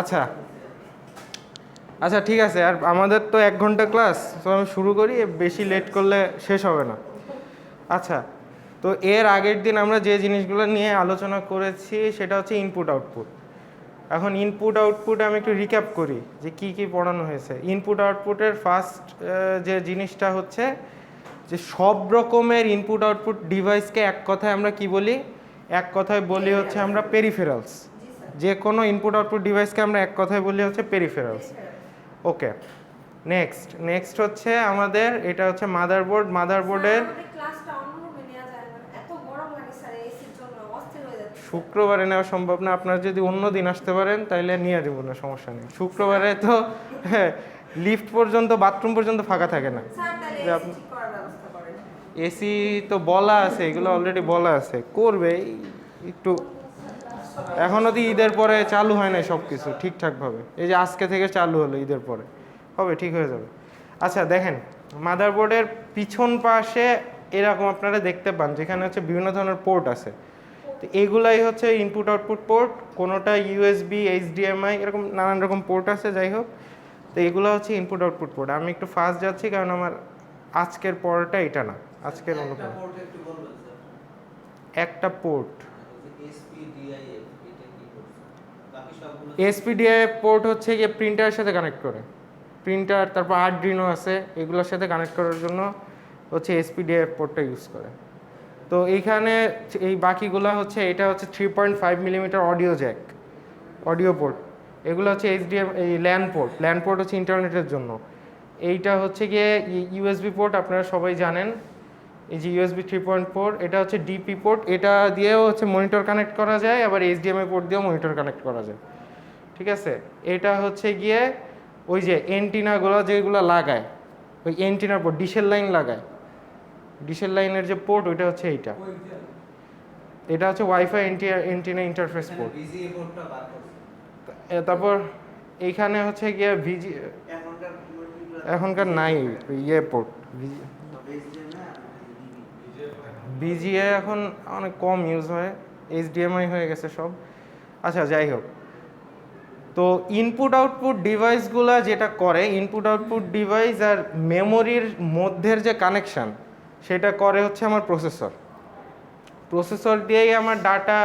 আচ্ছা আচ্ছা ঠিক আছে, আর আমাদের তো 1 ঘন্টা ক্লাস, তো আমি শুরু করি, বেশি লেট করলে শেষ হবে না। আচ্ছা, তো এর আগের দিন আমরা যে জিনিসগুলো নিয়ে আলোচনা করেছি সেটা হচ্ছে ইনপুট আউটপুট। এখন ইনপুট আউটপুট আমি একটু রিক্যাপ করি যে কি কি পড়ানো হয়েছে। ইনপুট আউটপুটের ফার্স্ট যে জিনিসটা হচ্ছে যে সব রকমের ইনপুট আউটপুট ডিভাইসকে এক কথায় আমরা কি বলি? এক কথায় বলি হচ্ছে আমরা পেরিফেরালস। যে কোনো ইনপুট আউটপুট ডিভাইসকে আমরা এক কথায় বলি হচ্ছে পেরিফেরালস। ওকে, নেক্সট হচ্ছে আমাদের এটা হচ্ছে মাদারবোর্ড। মাদারবোর্ডের শুক্রবারে নেওয়া সম্ভব না, আপনারা যদি অন্য দিন আসতে পারেন তাহলে নিয়ে দেবো না, সমস্যা নেই। শুক্রবারে তো হ্যাঁ, লিফট পর্যন্ত বাথরুম পর্যন্ত ফাঁকা থাকে না। এসি তো বলা আছে, এগুলো অলরেডি বলা আছে, করবে একটু। এখনও তো ঈদের পরে চালু হয় নাই সব কিছু ঠিকঠাকভাবে, এই যে আজকে থেকে চালু হলো, ঈদের পরে হবে, ঠিক হয়ে যাবে। আচ্ছা দেখেন, মাদারবোর্ডের পিছন পাশে এরকম আপনারা দেখতে পান যেখানে হচ্ছে বিভিন্ন ধরনের পোর্ট আছে। তো এগুলাই হচ্ছে ইনপুট আউটপুট পোর্ট, কোনোটা ইউএসবি, এইচডিএমআই, এরকম নানান রকম পোর্ট আছে। যাই হোক, তো এগুলো হচ্ছে ইনপুট আউটপুট পোর্ট। আমি একটু ফাস্ট যাচ্ছি কারণ আমার আজকের পড়াটা এটা না, আজকের অন্য একটা পোর্ট। এসপিডিআইএফ পোর্ট হচ্ছে গিয়ে প্রিন্টারের সাথে কানেক্ট করে, প্রিন্টার, তারপর আর্ডুইনো আছে, এগুলোর সাথে কানেক্ট করার জন্য হচ্ছে এসপিডিআইএফ পোর্টটা ইউজ করে। তো এইখানে এই বাকিগুলো হচ্ছে, এটা হচ্ছে 3.5 millimetre audio Jack, audio port. এগুলো হচ্ছে এইচডিএম, এই ল্যান পোর্ট। ল্যান পোর্ট হচ্ছে ইন্টারনেটের জন্য। এইটা হচ্ছে গিয়ে ইউএসবি পোর্ট, আপনারা সবাই জানেন। এই যে ইউএসবি 3.4, এটা হচ্ছে ডিপি পোর্ট, এটা দিয়েও হচ্ছে মনিটর কানেক্ট করা যায়, আবার এইচডিএমআই পোর্ট দিয়েও মনিটর কানেক্ট করা যায়, ঠিক আছে। এটা হচ্ছে গিয়ে ওই যে এন্টিনাগুলো যেগুলো লাগায়, ওই এন্টিনার পোর্ট, ডিশের লাইন লাগায়, ডিশের লাইনের যে পোর্ট ওইটা হচ্ছে এইটা। এটা হচ্ছে ওয়াইফাই এন্টিনা ইন্টারফেস পোর্ট। তারপর এইখানে হচ্ছে গিয়ে এখনকার নাই ইয়ে পোর্ট, বিজিএ এখন অনেক কম ইউজ হয়, এইচডিএমআই হয়ে গেছে সব। আচ্ছা যাই হোক, তো ইনপুট আউটপুট ডিভাইসগুলো যেটা করে, ইনপুট আউটপুট ডিভাইস আর মেমোরির মধ্যের যে কানেকশান সেটা করে হচ্ছে আমার প্রসেসর। প্রসেসর দিয়েই আমার ডাটা,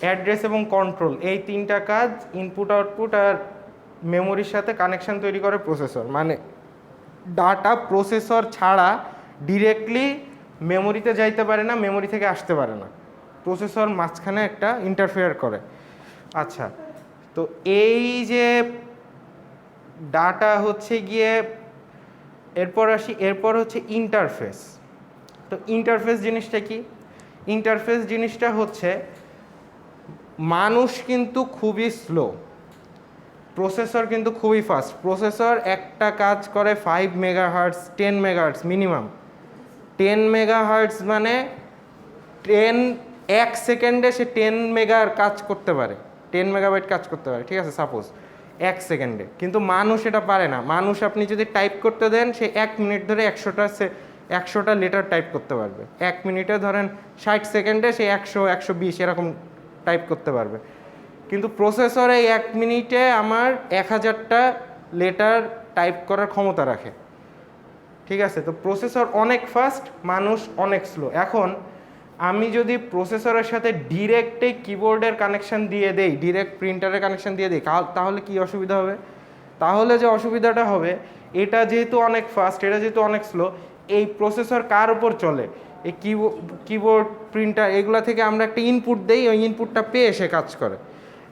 অ্যাড্রেস এবং কন্ট্রোল, এই তিনটা কাজ ইনপুট আউটপুট আর মেমোরির সাথে কানেকশান তৈরি করে প্রসেসর। মানে ডাটা প্রসেসর ছাড়া ডিরেক্টলি মেমোরিতে যাইতে পারে না, মেমোরি থেকে আসতে পারে না, প্রসেসর মাঝখানে একটা ইন্টারফেয়ার করে। আচ্ছা, তো এই যে ডাটা হচ্ছে গিয়ে, এরপর হচ্ছে ইন্টারফেস। তো ইন্টারফেস জিনিসটা কি? ইন্টারফেস জিনিসটা হচ্ছে, মানুষ কিন্তু খুবই স্লো, প্রসেসর কিন্তু খুবই ফাস্ট। প্রসেসর একটা কাজ করে 5 মেগাহার্টজ, 10 মেগাহার্টজ মিনিমাম। 10 মেগাহার্টজ মানে 1 সেকেন্ডে সে 10 মেগার কাজ করতে পারে, 10 মেগাবাইট কাজ করতে পারে, ঠিক আছে, সাপোজ 1 সেকেন্ডে। কিন্তু মানুষ এটা পারে না। মানুষ আপনি যদি টাইপ করতে দেন, সে 1 মিনিট ধরে 100টা লেটার টাইপ করতে পারবে। 1 মিনিটে ধরেন 60 সেকেন্ডে সে 100, 120 এরকম টাইপ করতে পারবে। কিন্তু প্রসেসরে 1 মিনিটে আমার 1000টা লেটার টাইপ করার ক্ষমতা রাখে, ঠিক আছে। তো প্রসেসর অনেক ফাস্ট, মানুষ অনেক স্লো। এখন আমি যদি প্রসেসরের সাথে ডিরেক্ট এই কিবোর্ডের কানেকশান দিয়ে দেই, ডিরেক্ট প্রিন্টারের কানেকশান দিয়ে দিই, তাহলে কি অসুবিধা হবে? তাহলে যে অসুবিধাটা হবে, এটা যেহেতু অনেক ফাস্ট, এটা যেহেতু অনেক স্লো, এই প্রসেসর কার উপর চলে? এই কিবোর্ড, প্রিন্টার, এগুলা থেকে আমরা একটা ইনপুট দেই, ওই ইনপুটটা পেয়ে সে কাজ করে।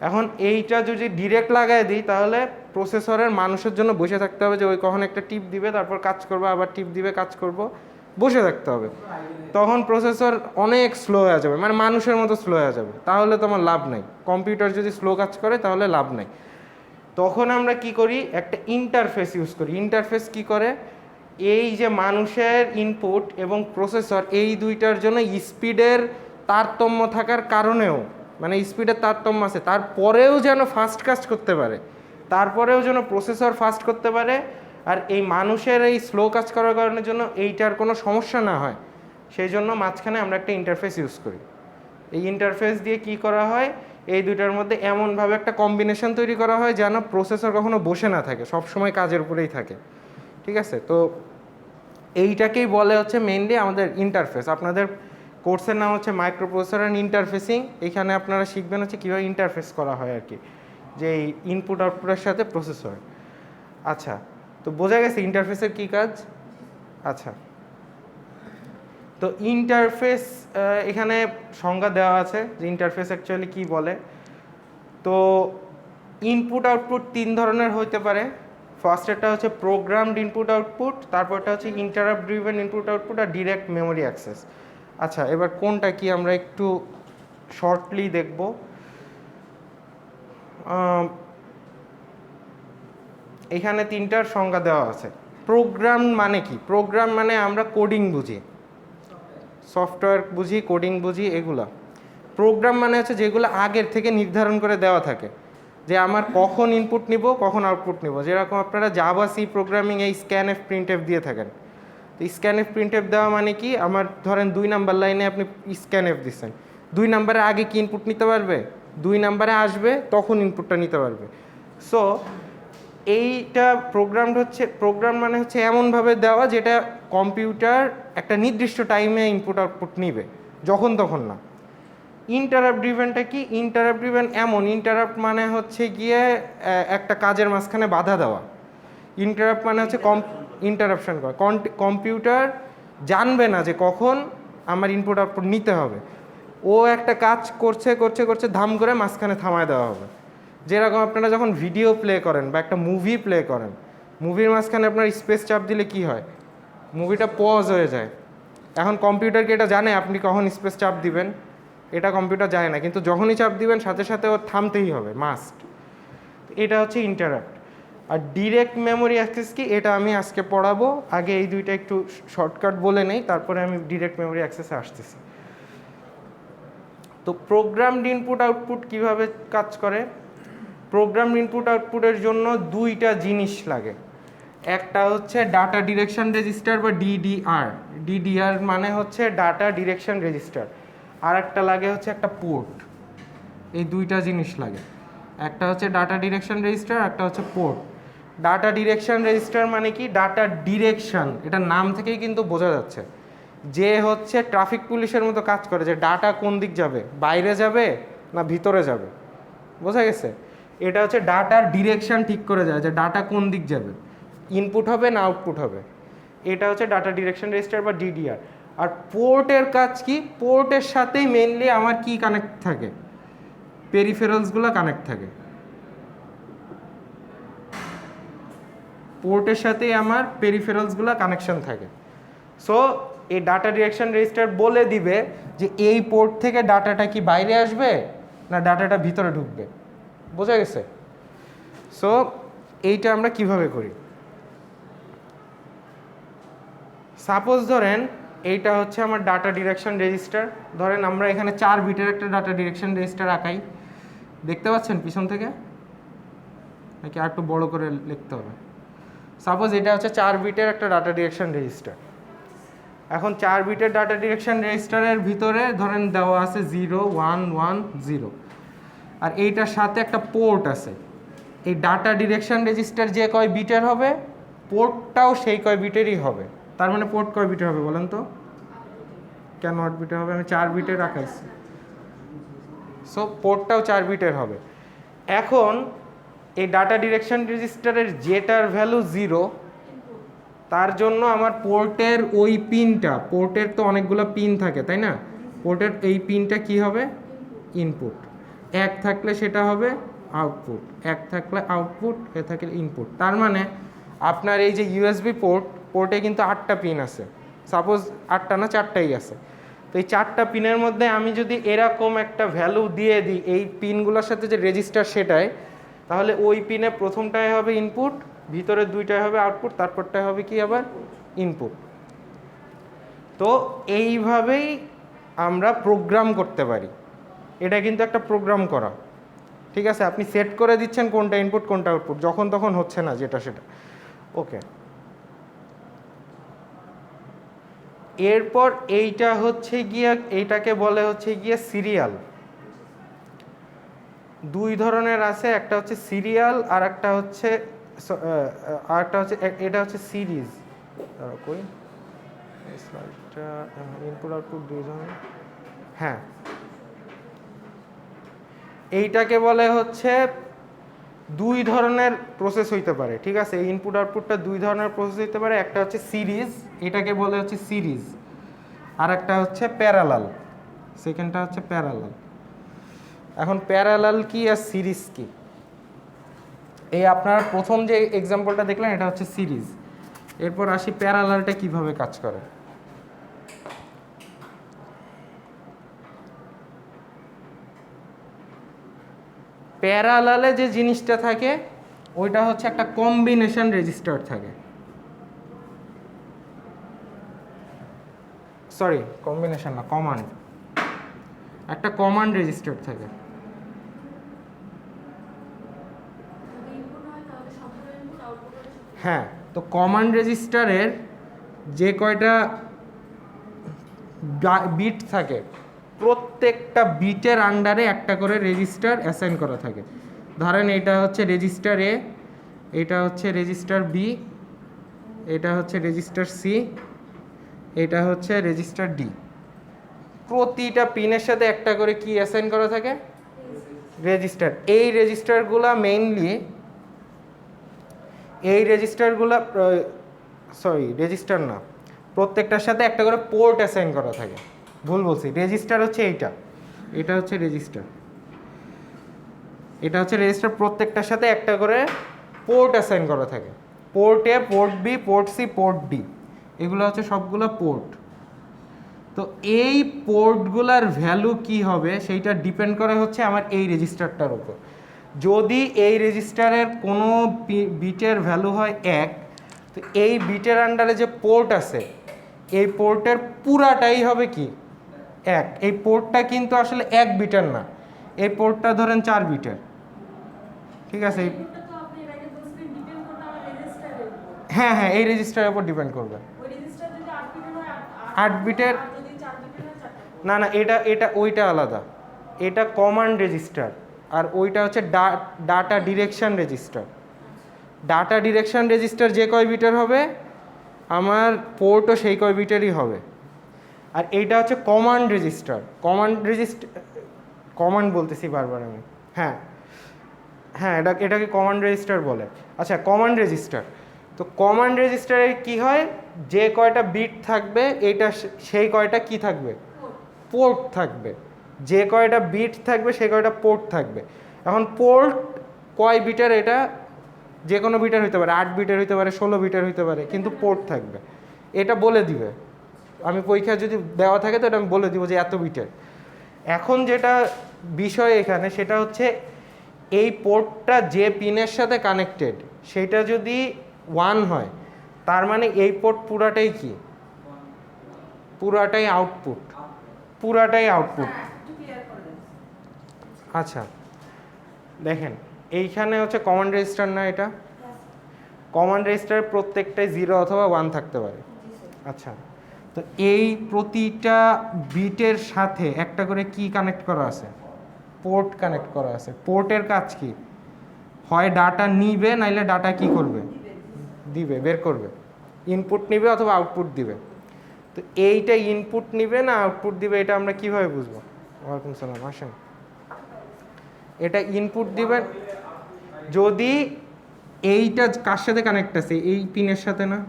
এখন এইটা যদি ডিরেক্ট লাগাই দিই, তাহলে প্রসেসরের মানুষের জন্য বসে থাকতে হবে, যে ওই কখন একটা টিপ দিবে, তারপর কাজ করবো, আবার টিপ দিবে, কাজ করব, বসে থাকতে হবে। তখন প্রসেসর অনেক স্লো হয়ে যাবে, মানে মানুষের মতো স্লো হয়ে যাবে। তাহলে তোমার লাভ নাই। কম্পিউটার যদি স্লো কাজ করে তাহলে লাভ নাই। তখন আমরা কি করি? একটা ইন্টারফেস ইউজ করি। ইন্টারফেস কি করে? এই যে মানুষের ইনপুট এবং প্রসেসর, এই দুইটার জন্য স্পিডের তারতম্য থাকার কারণেও, মানে স্পিডের তারতম্য আছে, তারপরেও যেন ফাস্ট কাজ করতে পারে, তারপরেও যেন প্রসেসর ফাস্ট করতে পারে, আর এই মানুষের এই স্লো কাজ করার কারণের জন্য এইটার কোনো সমস্যা না হয়, সেই জন্য মাঝখানে আমরা একটা ইন্টারফেস ইউজ করি। এই ইন্টারফেস দিয়ে কি করা হয়? এই দুইটার মধ্যে এমনভাবে একটা কম্বিনেশন তৈরি করা হয় যেন প্রসেসর কখনো বসে না থাকে, সব সময় কাজের উপরেই থাকে। ঠিক আছে, তো এইটাকেই বলে হচ্ছে মেইনলি আমাদের ইন্টারফেস। আপনাদের কোর্সের নাম হচ্ছে মাইক্রোপ্রসেসর অ্যান্ড ইন্টারফেসিং। এখানে আপনারা শিখবেন হচ্ছে কীভাবে ইন্টারফেস করা হয় আর কি, যে এই ইনপুট আউটপুটের সাথে প্রসেসর। আচ্ছা, তো বোঝা গেছে ইন্টারফেসের কী কাজ। আচ্ছা, তো ইন্টারফেস এখানে সংজ্ঞা দেওয়া আছে যে ইন্টারফেস অ্যাকচুয়ালি কী বলে। তো ইনপুট আউটপুট তিন ধরনের হইতে পারে। ফার্স্টেরটা হচ্ছে প্রোগ্রামড ইনপুট আউটপুট, তারপরটা হচ্ছে ইন্টারাপ্ট ড্রিভেন ইনপুট আউটপুট আর ডিরেক্ট মেমোরি অ্যাক্সেস। আচ্ছা, এবার কোনটা কি আমরা একটু শর্টলি দেখব। এখানে তিনটার সংজ্ঞা দেওয়া আছে। প্রোগ্রাম মানে কি? প্রোগ্রাম মানে আমরা কোডিং বুঝি, সফটওয়্যার বুঝি, কোডিং বুঝি, এগুলা। প্রোগ্রাম মানে হচ্ছে যেগুলো আগের থেকে নির্ধারণ করে দেওয়া থাকে, যে আমার কখন ইনপুট নিব, কখন আউটপুট নিব। যেরকম আপনারা জাভা সি প্রোগ্রামিং এই স্ক্যানএফ প্রিন্টএফ দিয়ে থাকেন। তো স্ক্যানএফ প্রিন্টএফ দেওয়া মানে কি, আমার ধরেন 2 নাম্বার লাইনে আপনি স্ক্যানএফ দিচ্ছেন, 2 নাম্বারে আগে কি ইনপুট নিতে পারবে, 2 নাম্বারে আসবে তখন ইনপুটটা নিতে পারবে। সো এইটা প্রোগ্রাম হচ্ছে, প্রোগ্রাম মানে হচ্ছে এমনভাবে দেওয়া যেটা কম্পিউটার একটা নির্দিষ্ট টাইমে ইনপুট আউটপুট নিবে, যখন তখন না। ইন্টারাপ্ট ড্রিভেনটা কি? ইন্টারাপ্ট ড্রিভেন এমন, ইন্টারাপ্ট মানে হচ্ছে গিয়ে একটা কাজের মাঝখানে বাধা দেওয়া। ইন্টারাপ্ট মানে হচ্ছে ইন্টারাপশন করা। কম্পিউটার জানবে না যে কখন আমার ইনপুট আউটপুট নিতে হবে, ও একটা কাজ করছে করছে করছে ধাম করে মাঝখানে থামায় দেওয়া হবে। যেরকম আপনারা যখন ভিডিও প্লে করেন বা একটা মুভি প্লে করেন, মুভির মাঝখানে আপনার স্পেস চাপ দিলে কি হয়, মুভিটা পজ হয়ে যায়। এখন কম্পিউটার কি এটা জানে আপনি কখন স্পেস চাপ দিবেন? এটা কম্পিউটার জানে না, কিন্তু যখনই চাপ দিবেন সাথে সাথে ও থামতেই হবে, মাস্ট। এটা হচ্ছে ইন্টারাপ্ট। আর ডিরেক্ট মেমোরি অ্যাক্সেস কি, এটা আমি আজকে পড়াবো। আগে এই দুইটা একটু শর্টকাট বলে নেই, তারপরে আমি ডিরেক্ট মেমোরি অ্যাক্সেসে আসতেছি। তো প্রোগ্রামড ইনপুট আউটপুট কিভাবে কাজ করে? প্রোগ্রাম ইনপুট আউটপুটের জন্য দুইটা জিনিস লাগে। একটা হচ্ছে ডাটা ডিরেকশন রেজিস্টার বা ডিডিআর। ডিডিআর মানে হচ্ছে ডাটা ডিরেকশন রেজিস্টার। আর একটা লাগে হচ্ছে একটা পোর্ট। এই দুইটা জিনিস লাগে, একটা হচ্ছে ডাটা ডিরেকশন রেজিস্টার, একটা হচ্ছে পোর্ট। ডাটা ডিরেকশন রেজিস্টার মানে কি, ডাটা ডিরেকশন, এটা নাম থেকেই কিন্তু বোঝা যাচ্ছে যে হচ্ছে ট্রাফিক পুলিশের মতো কাজ করে, যে ডাটা কোন দিক যাবে, বাইরে যাবে না ভিতরে যাবে, বোঝা গেছে। এটা হচ্ছে ডাটার ডিরেকশন ঠিক করে যায়, যে ডাটা কোন দিক যাবে, ইনপুট হবে না আউটপুট হবে। এটা হচ্ছে ডাটা ডিরেকশন রেজিস্টার বা ডিডিআর। আর পোর্টের কাজ কি? পোর্টের সাথেই মেইনলি আমার কি কানেক্ট থাকে, পেরিফেরালসগুলো কানেক্ট থাকে। পোর্টের সাথেই আমার পেরিফেরালসগুলো কানেকশন থাকে। সো এই ডাটা ডিরেকশন রেজিস্টার বলে দিবে যে এই পোর্ট থেকে ডাটাটা কি বাইরে আসবে না ডাটাটা ভিতরে ঢুকবে, বোঝা গেছে। সো এইটা আমরা কিভাবে করি, সাপোজ ধরেন এইটা হচ্ছে আমার ডাটা ডিরেকশন রেজিস্টার। ধরেন আমরা এখানে 4 বিটের একটা ডাটা ডিরেকশন রেজিস্টার আঁকাই, দেখতে পাচ্ছেন পিছন থেকে নাকি আর একটু বড় করে লিখতে হবে? সাপোজ এটা হচ্ছে 4 বিটের একটা ডাটা ডিরেকশন রেজিস্টার। এখন 4 বিটের ডাটা ডিরেকশন রেজিস্টারের ভিতরে ধরেন দেওয়া আছে 0 1 1 0, আর এইটার সাথে একটা পোর্ট আছে। এই ডাটা ডিরেকশন রেজিস্টার যে কয় বিটের হবে, পোর্টটাও সেই কয় বিটেরই হবে। তার মানে পোর্ট কয় বিটের হবে বলেন তো? কেন 8 বিটের হবে? আমি 4 বিটের রাখাইছি, সো পোর্টটাও 4 বিটের হবে। এখন এই ডাটা ডিরেকশন রেজিস্টারের যেটার ভ্যালু 0, তার জন্য আমার পোর্টের ওই পিনটা, পোর্টের তো অনেকগুলো পিন থাকে তাই না, পোর্টের এই পিনটা কি হবে, ইনপুট। 1 থাকলে সেটা হবে আউটপুট, 1 থাকলে আউটপুট, এ থাকলে ইনপুট। তার মানে আপনার এই যে ইউএসবি পোর্টে কিন্তু 8টা পিন আছে, সাপোজ 8টা না 4টাই আছে। তো এই 4টা পিনের মধ্যে আমি যদি এরকম একটা ভ্যালু দিয়ে দিই এই পিনগুলোর সাথে যে রেজিস্টার সেটাই, তাহলে ওই পিনে প্রথমটায় হবে ইনপুট, ভিতরে 2টায় হবে আউটপুট, তারপরটায় হবে কি আবার ইনপুট। তো এইভাবেই আমরা প্রোগ্রাম করতে পারি। এটা কিন্তু একটা প্রোগ্রাম করা, ঠিক আছে। আপনি সেট করে দিচ্ছেন কোনটা ইনপুট কোনটা আউটপুট, যখন তখন হচ্ছে না যেটা সেটা, ওকে। এরপর এইটা হচ্ছে গিয়ে, এইটাকে বলে হচ্ছে গিয়ে সিরিয়াল। দুই ধরনের আছে, একটা হচ্ছে সিরিয়াল আর একটা হচ্ছে এটা হচ্ছে সিরিজ। কই স্লাইডটা, ইনপুট আউটপুট দুই ধরনের। হ্যাঁ, এইটাকে বলে হচ্ছে দুই ধরনের প্রসেস হইতে পারে, ঠিক আছে। এই ইনপুট আউটপুটটা দুই ধরনের প্রসেস হইতে পারে, একটা হচ্ছে সিরিজ, এটাকে বলে হচ্ছে সিরিজ, আর একটা হচ্ছে প্যারালাল, সেকেন্ডটা হচ্ছে প্যারালাল। এখন প্যারালাল কি আর সিরিজ কি, এই আপনার প্রথম যে এক্সাম্পলটা দেখলেন এটা হচ্ছে সিরিজ। এরপর আসি প্যারালালটা কিভাবে কাজ করে। প্যারালালে যে জিনিসটা থাকে ওইটা হচ্ছে একটা কম্বিনেশন রেজিস্টার থাকে, সরি কম্বিনেশন না, কমান্ড, একটা কমান্ড রেজিস্টার থাকে। হ্যাঁ, তো কমান্ড রেজিস্টারের যে কয়টা বিট থাকে প্রত্যেকটা বিটের আন্ডারে একটা করে রেজিস্টার অ্যাসাইন করা থাকে। ধরেন এটা হচ্ছে রেজিস্টার এ, এটা হচ্ছে রেজিস্টার বি, এটা হচ্ছে রেজিস্টার সি, এটা হচ্ছে রেজিস্টার ডি। প্রতিটা পিনের সাথে একটা করে কি অ্যাসাইন করা থাকে, রেজিস্টার। এই রেজিস্টারগুলা মেইনলি, এই রেজিস্টারগুলা সরি রেজিস্টার না, প্রত্যেকটার সাথে একটা করে পোর্ট অ্যাসাইন করা থাকে। ভুল বলছি, রেজিস্টার হচ্ছে এইটা, এটা হচ্ছে রেজিস্টার, এটা হচ্ছে রেজিস্টার। প্রত্যেকটার সাথে একটা করে পোর্ট অ্যাসাইন করা থাকে, port A, port B, port C, port D, এগুলো হচ্ছে সবগুলো পোর্ট। তো এই পোর্টগুলার ভ্যালু কি হবে সেইটা ডিপেন্ড করে হচ্ছে আমার এই রেজিস্টারটার উপর। যদি এই রেজিস্টারের কোনো বিটের ভ্যালু হয় 1, তো এই বিটের আন্ডারে যে পোর্ট আছে এই পোর্টের পুরাটাই হবে কি 1। এই পোর্টটা কিন্তু আসলে 1 বিটের না, এই পোর্টটা ধরেন 4 বিটের, ঠিক আছে। হ্যাঁ হ্যাঁ, এই রেজিস্টারের উপর ডিপেন্ড করবে। 8 বিটের না না, এটা ওইটা আলাদা, এটা কমান্ড রেজিস্টার, আর ওইটা হচ্ছে data direction register. Data direction register যে কয় বিটের হবে আমার পোর্টও সেই কয় বিটেরই হবে। আর এইটা হচ্ছে কমান্ড রেজিস্টার। কমান্ড বলতেছি বারবার আমি, হ্যাঁ হ্যাঁ, এটাকে কমান্ড রেজিস্টার বলে। আচ্ছা, কমান্ড রেজিস্টার, তো কমান্ড রেজিস্টারে কি হয়, যে কয়টা বিট থাকবে এটা সেই কয়টা কি থাকবে, পোর্ট থাকবে। যে কয়টা বিট থাকবে সেই কয়টা পোর্ট থাকবে। এখন পোর্ট কয় বিটের, এটা যে কোনো বিটের হইতে পারে, 8 বিটের হইতে পারে, 16 বিটের হইতে পারে, কিন্তু পোর্ট থাকবে। এটা বলে দিবে, আমি পরীক্ষা যদি দেওয়া থাকে তো এটা আমি বলে দিব যে এত বিটের। এখন যেটা বিষয় এখানে সেটা হচ্ছে এই পোর্টটা যে পিনের সাথে কানেক্টেড সেটা যদি 1 হয় তার মানে এই পোর্ট পুরাটাই কি, পুরাটাই আউটপুট, পুরাটাই আউটপুট। আচ্ছা দেখেন, এইখানে হচ্ছে কমান্ড রেজিস্টার না, এটা কমান্ড রেজিস্টার প্রত্যেকটাই 0 অথবা 1 থাকতে পারে। আচ্ছা, তো এই প্রতিটা বিটের সাথে একটা করে কি কানেক্ট করা আছে, পোর্ট কানেক্ট করা আছে। পোর্টের কাজ কি, হয় ডাটা নিবে নাইলে ডাটা কি করবে, দিবে, বের করবে, ইনপুট নিবে অথবা আউটপুট দিবে। তো এইটা ইনপুট নিবে না আউটপুট দিবে এটা আমরা কিভাবে বুঝবো। ওয়ালাইকুম সালাম, আসেন। এটা ইনপুট দিবেন যদি এইটা কার সাথে কানেক্ট আছে, এই পিনের সাথে না,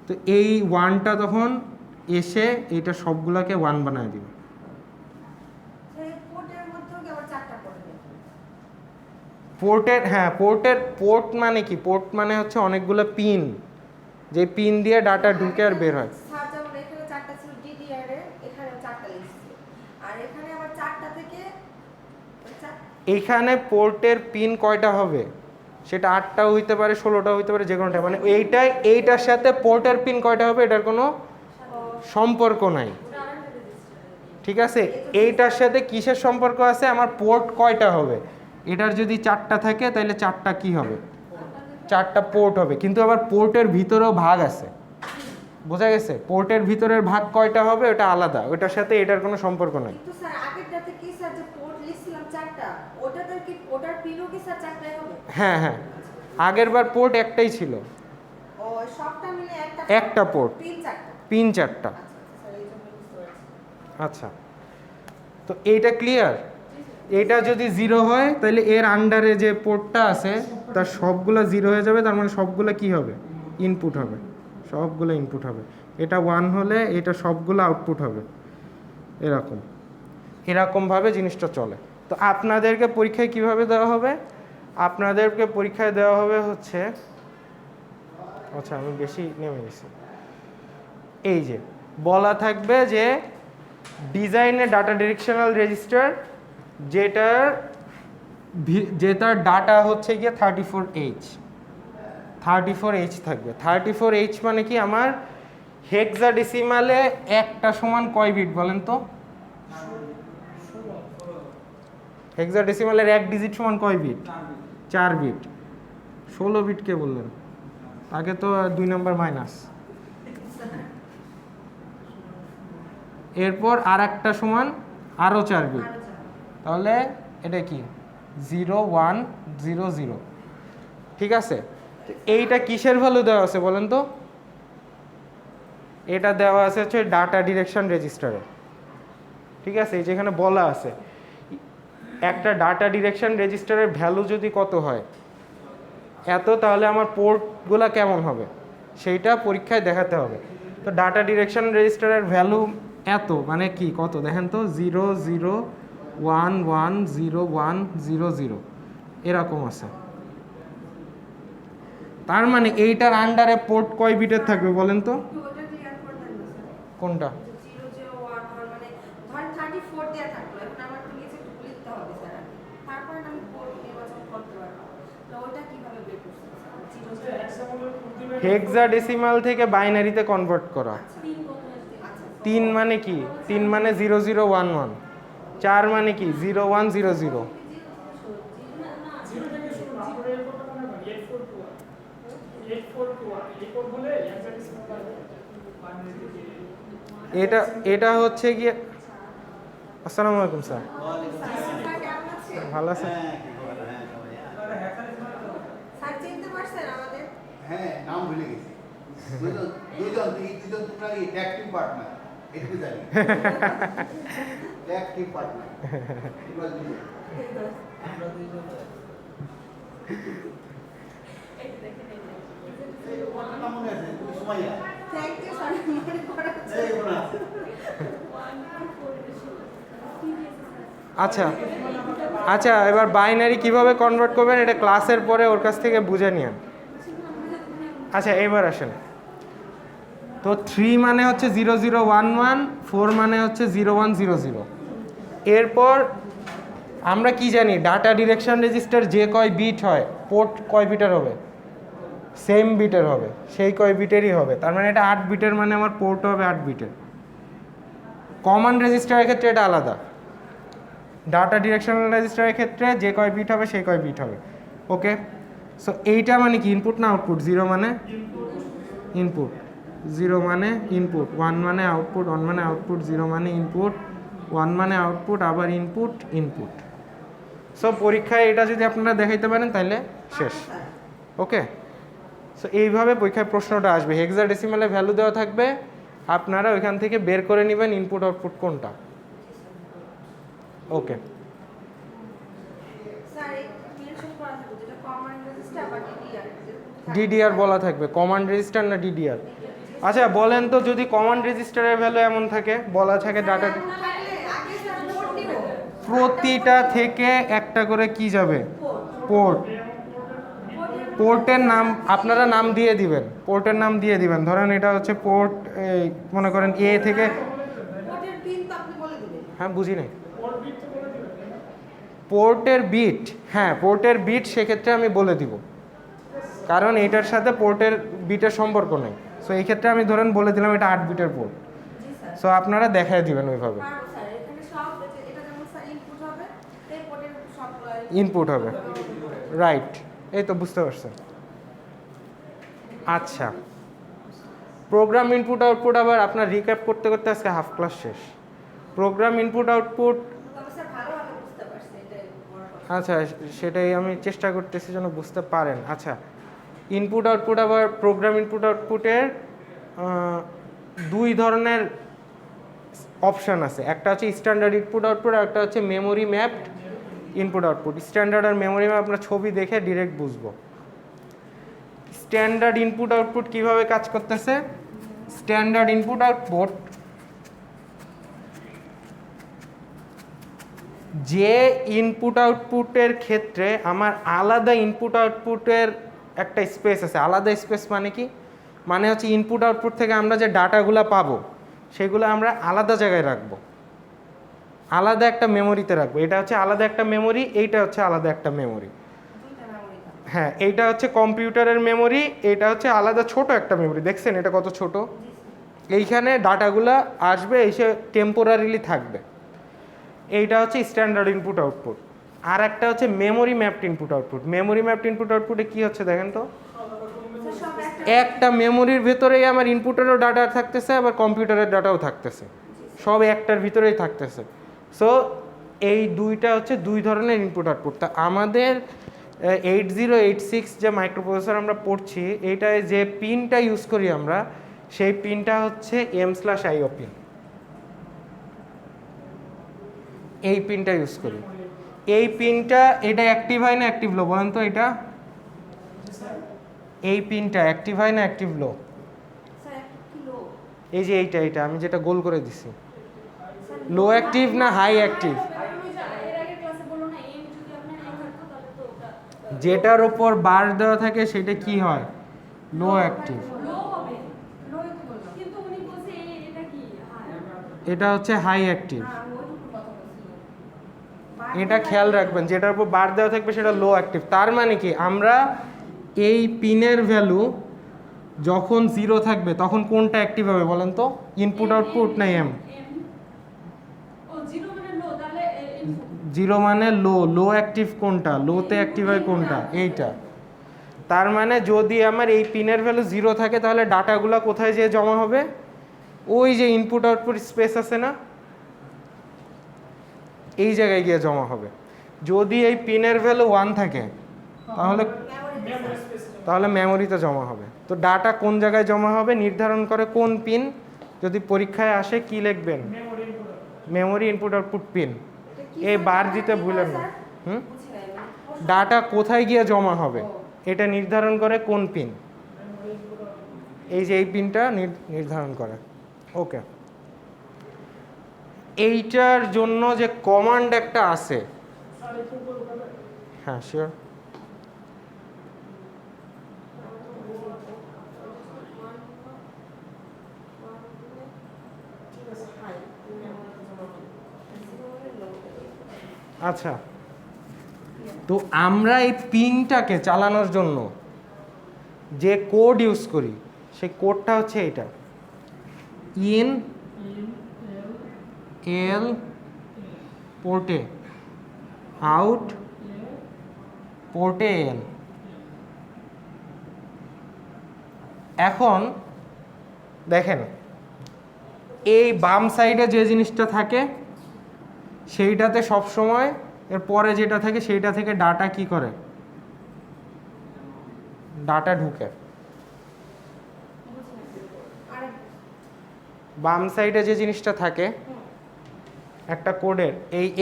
তো এই 1টা তখন এসে এইটা সবগুলাকে 1 বানায় দিবে। পোর্টের, হ্যাঁ পোর্টের, পোর্ট মানে কি, পোর্ট মানে হচ্ছে অনেকগুলো পিন, যে পিন দিয়ে ডাটা ঢুকে আর বের হয়। এইখানে পোর্টের পিন কয়টা হবে, সেটা 8টাও হইতে পারে, 16টাও হইতে পারে, যে কোনোটা, মানে এইটার সাথে পোর্টের পিন কয়টা হবে এটার কোনো সম্পর্ক নাই, ঠিক আছে। এইটার সাথে কিসের সম্পর্ক আছে, আমার পোর্ট কয়টা হবে, এটার যদি 4টা থাকে তাহলে 4টা কি হবে, 4টা পোর্ট হবে। কিন্তু আবার পোর্টের ভিতরেও ভাগ আছে, বোঝা গেছে? পোর্টের ভিতরের ভাগ কয়টা হবে ওটা আলাদা, ওটার সাথে এটার কোনো সম্পর্ক নাই। কিন্তু স্যার আগেরটাতে কি স্যার যে পোর্ট লিখছিলাম 4টা, ওটাতে কি ওটার পিনও কি স্যার 4টাই হবে? হ্যাঁ হ্যাঁ, আগের বার পোর্ট একটাই ছিল, ও সবটা মিলে একটা পোর্ট, পিন 4টা। পিন 4টা। আচ্ছা স্যার এই জন্য বুঝতে পারছি। আচ্ছা, তো এইটা ক্লিয়ার? এটা যদি জিরো হয় তাহলে এর আন্ডারে যে পোর্টটা আছে তার সবগুলো জিরো হয়ে যাবে, তার মানে সবগুলো কি হবে? ইনপুট হবে, সবগুলো ইনপুট হবে। এটা 1 হলে এটা সবগুলো আউটপুট হবে। এরকম এরকমভাবে জিনিসটা চলে। তো আপনাদেরকে পরীক্ষায় কিভাবে দেওয়া হবে? আপনাদেরকে পরীক্ষায় দেওয়া হবে হচ্ছে, আচ্ছা আমি বেশি নেমে গেছি, এই যে বলা থাকবে যে ডিজাইনে ডাটা ডিরেকশনাল রেজিস্টার যেটার ডাটা হচ্ছে গিয়ে 34H থাকবে। 34H মানে কি? আমার হেক্সাডেসিমালে একটা সমান কয় বিট বলেন তো? হেক্সাডেসিমালের এক ডিজিট সমান কয় বিট? 4 বিট। 16 বিট কে বললেন? তাকে তো 2 নাম্বার মাইনাস। এরপর আর একটা সমান আরও 4 বিট, তাহলে এটা কি 0100। ঠিক আছে, এইটা কিসের ভ্যালু দেওয়া আছে বলেন তো? এটা দেওয়া আছে হচ্ছে ডাটা ডিরেকশন রেজিস্টারে। ঠিক আছে, এই যেখানে বলা আছে একটা ডাটা ডিরেকশন রেজিস্টারের ভ্যালু যদি কত হয় এত, তাহলে আমার পোর্টগুলো কেমন হবে সেইটা পরীক্ষায় দেখাতে হবে। তো ডাটা ডিরেকশন রেজিস্টারের ভ্যালু এত মানে কি কত দেখেন তো, 00110100 এরকম আছে। তার মানে এইটার আন্ডারে পোর্ট কয় বিটের থাকবে বলেন তো? ওটা ক্লিয়ার করে দেন না স্যার। কোনটা? 001 মানে ধর 34 দেয়া থাকলো, এখন আমার তো নিচে একটু লিখতে হবে স্যার আগে, তারপরে আমি পোর্ট নির্বাচন করতে পারবো। তো ওটা কিভাবে বের করছেন স্যার? হেক্সাডেসিমাল থেকে বাইনারিতে কনভার্ট করা। 3 মানে কি? 3 মানে 0011, 4 মানে কি 0100। এটা এটা হচ্ছে গিয়ে, আসসালামু আলাইকুম স্যার, ভালো আছেন? স্যার চিনতে পারছেন আমাদের? হ্যাঁ, নাম ভুলে গেছি। দুইজন তোমরা ট্যাগ টিম পার্টনার, এটুকু জানি। ট্যাগ টিম পার্টনার তোমরা দুইজন। তোমার নাম মনে আছে? তুমি সুমাইয়া। থ্যাংক ইউ স্যার, মনে করার এই মনে আছে। আচ্ছা আচ্ছা, এবার বাইনারি কিভাবে কনভার্ট করবেন এটা ক্লাসের পরে ওর কাছ থেকে বুঝে নিন। আচ্ছা এবার আসেন, তো 3 মানে হচ্ছে 0011, 4 মানে হচ্ছে 0100। এরপর আমরা কি জানি ডাটা ডিরেকশন রেজিস্টার যে কয় বিট হয় পোর্ট কয় বিটের হবে? সেম বিটের হবে, সেই কয় বিটেরই হবে। তার মানে এটা 8 বিটের, মানে আমার পোর্ট হবে 8 বিটের। কমান্ড রেজিস্টারের ক্ষেত্রে এটা আলাদা, ডাটা ডিরেকশনাল রেজিস্টারের ক্ষেত্রে যে কয় বিট হবে সেই কয় বিট হবে। ওকে, সো এইটা মানে কি ইনপুট না আউটপুট? 0 মানে ইনপুট, 0 মানে ইনপুট, 1 মানে আউটপুট, 1 মানে আউটপুট, 0 মানে ইনপুট, 1 মানে আউটপুট, আবার ইনপুট ইনপুট। সো পরীক্ষায় এটা যদি আপনারা দেখাইতে পারেন তাহলে শেষ। ওকে, সো এইভাবে পরীক্ষায় প্রশ্নটা আসবে, হেক্সাডেসিমালে ভ্যালু দেওয়া থাকবে, আপনারা ওইখান থেকে বের করে নেবেন ইনপুট আউটপুট কোনটা। ওকে, স্যার এই মেনশন করা থাকবে যেটা কমান্ড রেজিস্টার বা ডিডিআর। ডিডিআর বলা থাকবে, কমান্ড রেজিস্টার না ডিডিআর? আচ্ছা বলেন তো, যদি কমান্ড রেজিস্টারের ভ্যালু এমন থাকে, বলা থাকে ডাটা থাকলে আগে স্যার পোর্ট নিব। প্রতিটা থেকে একটা করে কি যাবে? পোর্ট। পোর্টের নাম আপনারা নাম দিয়ে দিবেন, পোর্টের নাম দিয়ে দিবেন। ধরেন এটা হচ্ছে পোর্ট, মনে করেন এ থেকে, পোর্টের পিন তো আপনি বলে দিবেন। হ্যাঁ বুঝি নাই, পোর্টের বিট, হ্যাঁ পোর্টের বিট সেক্ষেত্রে আমি বলে দিব, কারণ এটার সাথে পোর্টের বিটের সম্পর্ক নেই। সো এই ক্ষেত্রে আমি ধরেন বলে দিলাম এটা 8 বিটের পোর্ট, জি স্যার। সো আপনারা দেখায় দিবেন ওইভাবে। পারবো স্যার, এখানে সব এটা যেমন স্যার ইনপুট হবে, এই পোর্টের সবগুলো ইনপুট হবে, রাইট, এই তো বুঝতে পারছেন। আচ্ছা, প্রোগ্রাম ইনপুট আউটপুট আবার আপনার রিক্যাপ করতে করতে আজকে হাফ ক্লাস শেষ। প্রোগ্রাম ইনপুট আউটপুট, তবে স্যার ভালোভাবে বুঝতে পারছি, এটাই বড় কথা। আচ্ছা সেটাই আমি চেষ্টা করতেছি যেন বুঝতে পারেন। আচ্ছা, ইনপুট আউটপুট আবার প্রোগ্রাম ইনপুট আউটপুটের দুই ধরনের অপশান আছে, একটা হচ্ছে স্ট্যান্ডার্ড ইনপুট আউটপুট আর একটা হচ্ছে memory mapped input output. Standard আর মেমোরি ম্যাপ আমরা ছবি দেখে ডিরেক্ট বুঝবো। স্ট্যান্ডার্ড ইনপুট আউটপুট কিভাবে কাজ করতেছে? স্ট্যান্ডার্ড ইনপুট আউটপুট যে ইনপুট আউটপুটের ক্ষেত্রে আমার আলাদা ইনপুট আউটপুটের একটা স্পেস আছে। আলাদা স্পেস মানে কি? মানে হচ্ছে ইনপুট আউটপুট থেকে আমরা যে ডাটাগুলো পাবো সেগুলো আমরা আলাদা জায়গায় রাখবো, আলাদা একটা মেমোরিতে রাখবো। এটা হচ্ছে আলাদা একটা মেমোরি, এইটা হচ্ছে আলাদা একটা মেমোরি। দুইটা মেমোরি থাকে। হ্যাঁ, এইটা হচ্ছে কম্পিউটারের মেমোরি, এটা হচ্ছে আলাদা ছোট একটা মেমোরি। দেখছেন এটা কত ছোট? এইখানে ডাটাগুলো আসবে, এসে টেম্পোরারিলি থাকবে। এইটা হচ্ছে স্ট্যান্ডার্ড ইনপুট আউটপুট। আর একটা হচ্ছে memory mapped input output. Memory mapped input আউটপুটে কি হচ্ছে দেখেন তো, স্যার সব একটা মেমোরির ভেতরেই আমার ইনপুটেরও ডাটা থাকতেছে, আবার কম্পিউটারের ডাটাও থাকতেছে, সব একটার ভিতরেই থাকতেছে। সো এই দুইটা হচ্ছে দুই ধরনের ইনপুট আউটপুট। তা আমাদের 8086 যে মাইক্রোপ্রসেসর আমরা পড়ছি, এইটায় যে পিনটা ইউজ করি আমরা, সেই পিনটা হচ্ছে M/IO পিন। এই পিনটা ইউজ করি। এই পিনটা, এটা অ্যাক্টিভ হয় না অ্যাক্টিভ লো বলেন তো? এটা এই পিনটা অ্যাক্টিভ হয় না অ্যাক্টিভ লো? স্যার একটা কি লো? এই যে এইটা আমি যেটা গোল করে দিছি, লো অ্যাক্টিভ না হাই অ্যাক্টিভ? যেটার ওপর বার দেওয়া থাকে সেটা কি হয়? লো অ্যাক্টিভ। লোই তো বললাম। কিন্তু উনি বলছে এটা কি হাই। এটা হচ্ছে হাই অ্যাক্টিভ। না, আমি ওইটুকুর কথা বলছিলাম। এটা খেয়াল রাখবেন, যেটার উপর বার দেওয়া থাকবে সেটা লো অ্যাক্টিভ। তার মানে কি, আমরা এই পিনের ভ্যালু যখন 0 থাকবে তখন কোনটা অ্যাক্টিভ হবে বলেন তো? ইনপুট আউটপুট না এম? ও 0 মানে লো, তাহলে ইনপুট। 0 মানে লো। লো অ্যাক্টিভ কোনটা? লোতে অ্যাক্টিভ হয় কোনটা? এইটা। তার মানে যদি আমার এই পিনের ভ্যালু 0 থাকে তাহলে ডাটাগুলো কোথায় যেয়ে জমা হবে? ওই যে ইনপুট আউটপুট স্পেস আছে না, এই জায়গায় গিয়ে জমা হবে। যদি এই পিনের ভ্যালু 1 থাকে তাহলে তাহলে মেমোরিতে জমা হবে। তো ডাটা কোন জায়গায় জমা হবে নির্ধারণ করে কোন পিন। যদি পরীক্ষায় আসে কি লিখবেন? Memory input output pin. এই বার দিতে ভুলেন না। হুম, বুঝি নাই আমি। ডাটা কোথায় গিয়ে জমা হবে এটা নির্ধারণ করে কোন পিন। এই যে এই পিনটা নির্ধারণ করে। ওকে, এইটার জন্য যে কমান্ড একটা আছে, হ্যাঁ শিওর। আচ্ছা, তো আমরা এই পিনটাকে চালানোর জন্য যে কোড ইউজ করি সেই কোডটা হচ্ছে এটা, ইন এল পোর্টে, আউট পোর্টে এল। এখন দেখেন, এই বাম সাইডে যে জিনিসটা থাকে সেইটাতে সব সময় এর পরে যেটা থাকে সেইটা থেকে ডাটা কি করে? ডাটা ঢুকে। বাম সাইডে যে জিনিসটা থাকে একটা কোডের,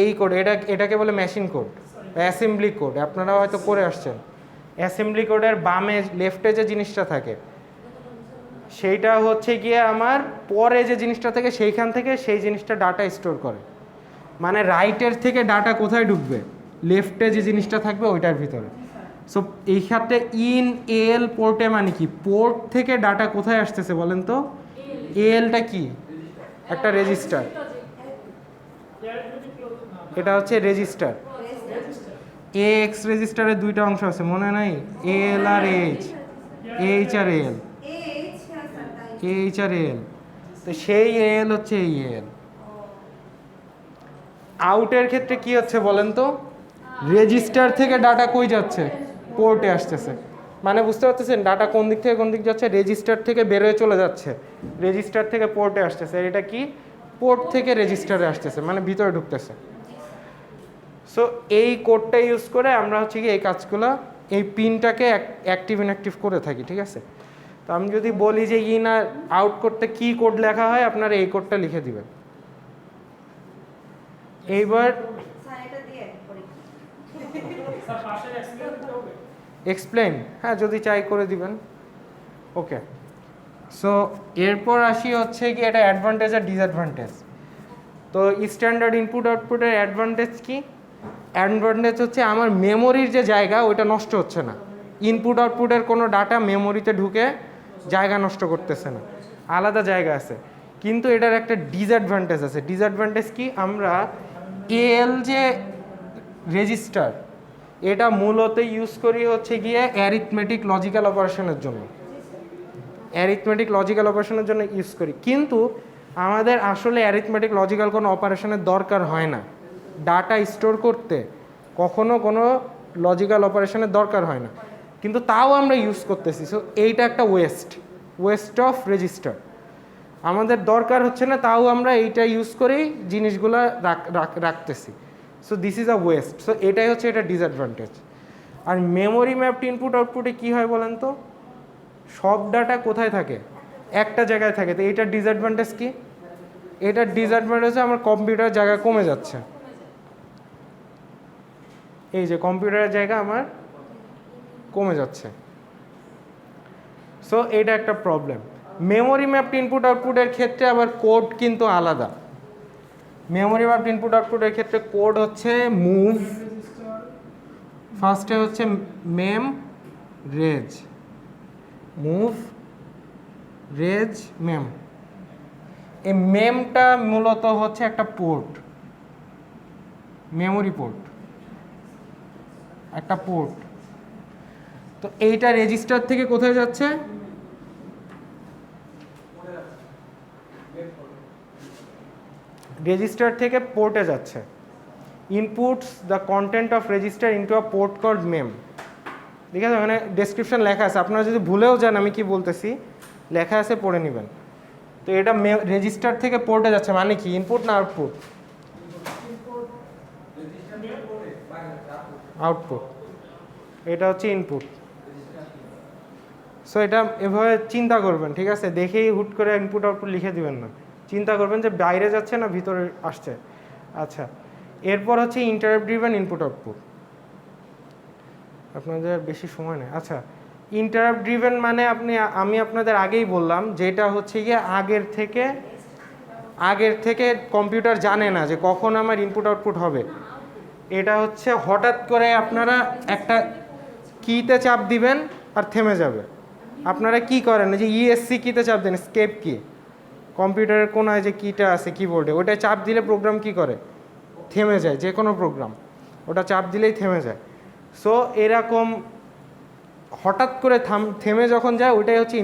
এই কোড, এটাকে বলে মেশিন কোড, অ্যাসেম্বলি কোড। আপনারা হয়তো করে আসছেন। অ্যাসেম্বলি কোডের বামে লেফটে যে জিনিসটা থাকে সেইটা হচ্ছে গিয়ে আমার পরে যে জিনিসটা থাকে সেইখান থেকে সেই জিনিসটা ডাটা স্টোর করে। মানে রাইটের থেকে ডাটা কোথায় ঢুকবে? লেফটে যে জিনিসটা থাকবে ওইটার ভিতরে। সো এই ক্ষেত্রে ইন এল পোর্টে মানে কি, পোর্ট থেকে ডাটা কোথায় আসতেছে বলেন তো? এলটা কি? একটা রেজিস্টার। এটা হচ্ছে রেজিস্টার। এক্স রেজিস্টারের দুইটা অংশ আছে মনে নাই? এল আর এইচ, এইচ আর এল, এইচ আর এল। তো সেই এল হচ্ছে এই এল। আউটের ক্ষেত্রে কি হচ্ছে বলেন তো? রেজিস্টার থেকে ডাটা কই যাচ্ছে? পোর্টে আসতেছে। মানে বুঝতে পারতেছেন ডাটা কোন দিক থেকে কোন দিক যাচ্ছে, রেজিস্টার থেকে বেরোয় চলে যাচ্ছে, রেজিস্টার থেকে পোর্টে আসতেছে, আর এটা কি পোর্ট থেকে রেজিস্টারে আসতেছে, মানে ভিতরে ঢুকতেছে। সো এই কোডটা ইউজ করে আমরা হচ্ছে কি এই কাজগুলো এই পিনটাকে অ্যাক্টিভ ইনঅ্যাক্টিভ করে থাকি, ঠিক আছে। তো আমি যদি বলি যে ইন আর আউট করতে কি কোড লেখা হয়, আপনারা এই কোডটা লিখে দিবেন। এইবার স্যার এটা দিয়ে করি। এক্সপ্লেন, হ্যাঁ যদি চাই করে দিবেন। ওকে, সো এরপর আসি হচ্ছে কি এটা অ্যাডভান্টেজ আর ডিসঅ্যাডভান্টেজ। তো স্ট্যান্ডার্ড ইনপুট আউটপুটের অ্যাডভান্টেজ কি? অ্যাডভান্টেজ হচ্ছে আমার মেমোরির যে জায়গা ওইটা নষ্ট হচ্ছে না, ইনপুট আউটপুটের কোনো ডাটা মেমোরিতে ঢুকে জায়গা নষ্ট করতেছে না, আলাদা জায়গা আছে। কিন্তু এটার একটা ডিসঅ্যাডভান্টেজ আছে। ডিসঅ্যাডভান্টেজ কি? আমরা এল যে রেজিস্টার এটা মূলত ইউজ করি হচ্ছে গিয়ে অ্যারিথমেটিক লজিক্যাল অপারেশনের জন্য, অ্যারিথমেটিক লজিক্যাল অপারেশনের জন্য ইউজ করি। কিন্তু আমাদের আসলে অ্যারিথমেটিক লজিক্যাল কোনো অপারেশনের দরকার হয় না, ডাটা স্টোর করতে কখনো কোনো লজিক্যাল অপারেশনের দরকার হয় না, কিন্তু তাও আমরা ইউজ করতেছি। সো এইটা একটা ওয়েস্ট অফ রেজিস্টার, আমাদের দরকার হচ্ছে না তাও আমরা এইটা ইউজ করেই জিনিসগুলো রাখতেছি। So this is a West. So এটাই হচ্ছে এটা ডিসঅ্যাডভান্টেজ। আর মেমোরি ম্যাপড ইনপুট আউটপুটে কী হয় বলেন তো, সব ডাটা কোথায় থাকে? একটা জায়গায় থাকে। তো এইটার ডিসঅ্যাডভান্টেজ কি? এটার ডিসঅ্যাডভান্টেজ আমার কম্পিউটার জায়গা কমে যাচ্ছে, এই যে কম্পিউটারের জায়গা আমার কমে যাচ্ছে। সো এটা একটা প্রবলেম। মেমোরি ম্যাপড ইনপুট আউটপুটের ক্ষেত্রে আবার কোড কিন্তু আলাদা। মেমোরি ম্যাপড ইনপুট আউটপুটের ক্ষেত্রে কোড হচ্ছে মুভ, ফার্স্টে হচ্ছে মেম রেজ, মুভ রেজ মেম। এই মেমটা মূলত হচ্ছে একটা পোর্ট, মেমোরি পোর্ট, একটা পোর্ট। তো এইটা রেজিস্টার থেকে কোথায় যাচ্ছে? রেজিস্টার থেকে পোর্টে যাচ্ছে। Inputs the content of register into a port called mem. ঠিক আছে, মানে ডেসক্রিপশন লেখা আছে, আপনারা যদি ভুলেও যান আমি কি বলতেছি, লেখা আছে পড়ে নেবেন। তো এটা রেজিস্টার থেকে পোর্টে যাচ্ছে, মানে কি ইনপুট না আউটপুট? আউটপুট। এটা হচ্ছে ইনপুট। সো এটা এভাবে চিন্তা করবেন, ঠিক আছে, দেখেই হুট করে ইনপুট আউটপুট লিখে দিবেন না, চিন্তা করবেন যে বাইরে যাচ্ছে না ভিতরে আসছে। আচ্ছা, এরপর হচ্ছে ইন্টারাপ্ট ড্রিভেন ইনপুট আউটপুট। আপনাদের বেশি সময় নেই। আচ্ছা, ইন্টারাপ্ট ড্রিভেন মানে আমি আপনাদের আগেই বললাম যেটা হচ্ছে গিয়ে আগের থেকে কম্পিউটার জানে না যে কখন আমার ইনপুট আউটপুট হবে। এটা হচ্ছে হঠাৎ করে আপনারা একটা কিতে চাপ দিবেন আর থেমে যাবে। আপনারা কি করেন, যে ইএসসি কিতে চাপ দেন, স্কেপ কি, কম্পিউটারের কোনায় যে কিটা আছে কিবোর্ডে, ওটা চাপ দিলে প্রোগ্রাম কি করে, থেমে যায়, যে কোনো প্রোগ্রাম ওটা চাপ দিলেই থেমে যায়। সো এরকম হঠাৎ করে থেমে যখন যায় ওইটাই হচ্ছে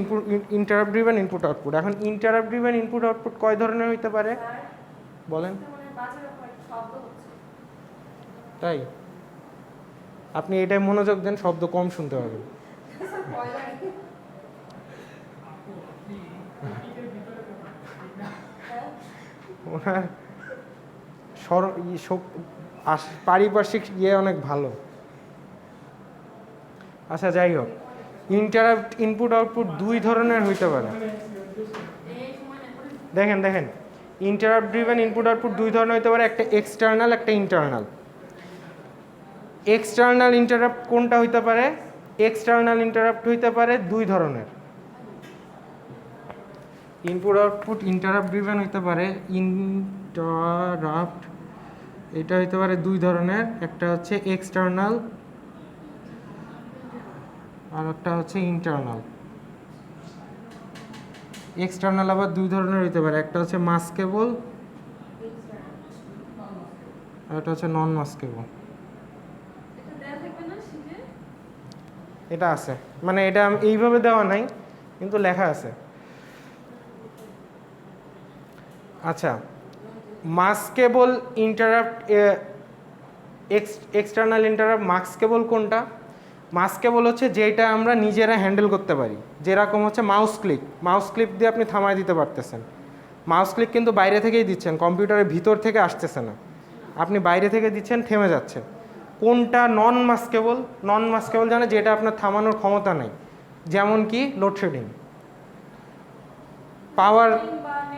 ইন্টারাপ্ট ড্রিভেন ইনপুট আউটপুট। এখন ইন্টারাপ্ট ড্রিভেন ইনপুট আউটপুট কয় ধরনের হইতে পারে বলেন? তাই আপনি এটাই মনোযোগ দেন, শব্দ কম শুনতে পাবেন। ওনার পারিপার্শ্বিক অনেক ভালো। আচ্ছা, যাই হোক, ইন্টারাপ্ট ইনপুট আউটপুট দুই ধরনের হইতে পারে। দেখেন ইন্টারাপ্ট ড্রিভেন ইনপুট আউটপুট দুই ধরনের হইতে পারে, একটা এক্সটার্নাল, একটা ইন্টারনাল। এক্সটার্নাল ইন্টারাপ্ট কোনটা হইতে পারে? এক্সটার্নাল ইন্টারাপ্ট হইতে পারে দুই ধরনের। ইনপুট আউটপুট ইন্টারাপ্ট ড্রিভেন হইতে পারে ইন্টারাপ্ট, এটা হইতে পারে দুই ধরনের, একটা হচ্ছে এক্সটার্নাল আর একটা হচ্ছে ইন্টারনাল। এক্সটার্নাল আবার দুই ধরনের হইতে পারে, একটা হচ্ছে মাস্কেবল আর একটা হচ্ছে নন মাস্কেবল। এটা আছে, মানে এটা এইভাবে দেওয়া নাই কিন্তু লেখা আছে। আচ্ছা, মাস্কেবল ইন্টারাপ্ট, এক্সটার্নাল ইন্টারাপ্ট মাস্কেবল কোনটা? মাস কেবল হচ্ছে যেটা আমরা নিজেরা হ্যান্ডেল করতে পারি, যেরকম হচ্ছে মাউস ক্লিক দিয়ে আপনি থামায় দিতে পারতেছেন। মাউস ক্লিক কিন্তু বাইরে থেকেই দিচ্ছেন, কম্পিউটারের ভিতর থেকে আসতেছে না, আপনি বাইরে থেকে দিচ্ছেন, থেমে যাচ্ছে। কোনটা নন মাস্কেবল? নন মাস্কেবল জানে যেটা আপনার থামানোর ক্ষমতা নেই, যেমন কি লোডশেডিং,